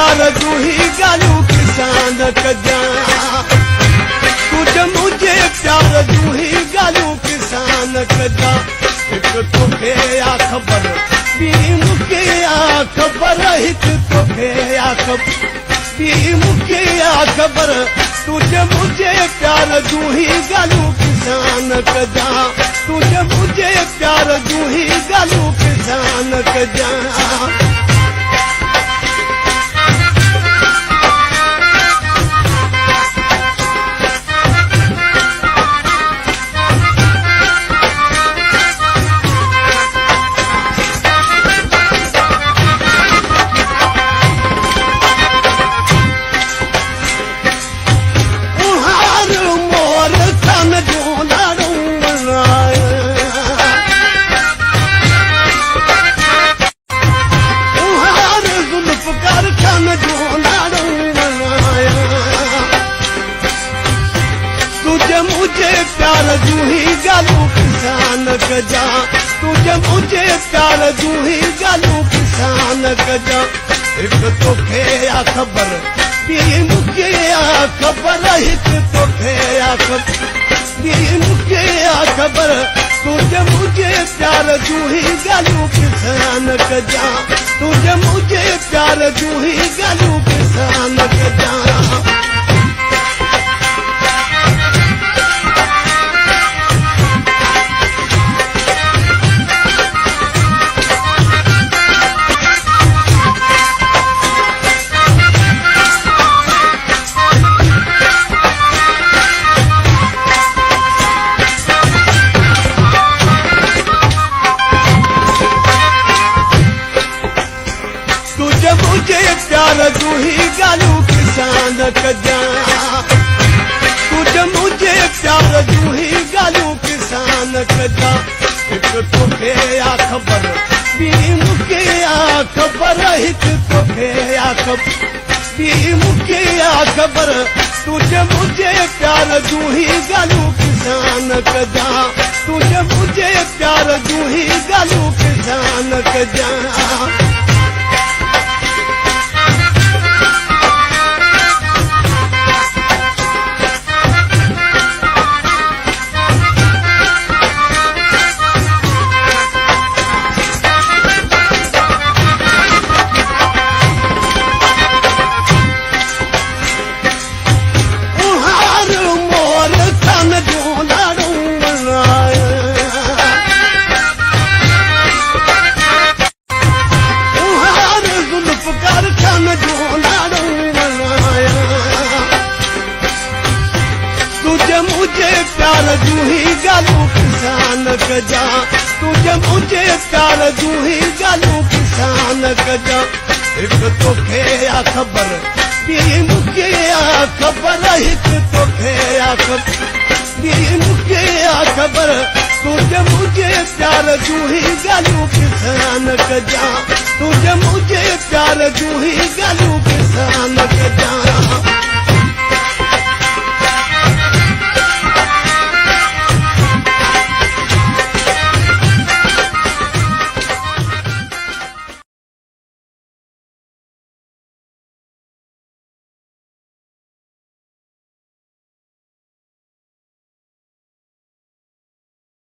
प्यार तू ही गालू किसान कजा तुझे मुझे प्यार तू ही गालू किसान कजा एक तोखे आ खबर ॿी मूंखे आ खबर हिकु तोखे आ खबर ॿी मूंखे आ खबर तुझे मुझे प्यार तू ही गालू किसान कजा तुझे मुझे प्यार तू ही गालू किसान कजा तुझे मुझे प्यार तू ही गालू किसान कजा तुझे मुझे प्यार तू ही गालू किसान कजा एक तोखे आ खबर ॿी मूंखे आ खबर हिकु तोखे आ खबर ॿी मूंखे आ खबर तुझे मुझे प्यार तू ही गालू किसान कजा तुझे मुझे प्यार तू ही गालू किसान कजा तुझे मुझे प्यार तू ही गालू किसान कजा तुझे मुझे प्यार तू ही गालू किसान कजा एक तोखे आ खबर ॿी मूंखे आ खबर हिकु तोखे आ खबर ॿी मूंखे आ खबर तुझे मुझे प्यार तू ही गालू किसान कजा तुझे मुझे प्यार तू ही गालू किसान कजा तुझे मुझे प्यार तू ही गालू किसान कजा तुझे मुझे प्यार तू ही गालू किसान कजा एक तोखे आ खबर ॿी मूंखे आ खबर हिकु तोखे आ खबर ॿी मूंखे आ खबर तुझे मुझे प्यार तू ही गालू किसान कजा तुझे मुझे प्यार तू ही गालू किसान कजा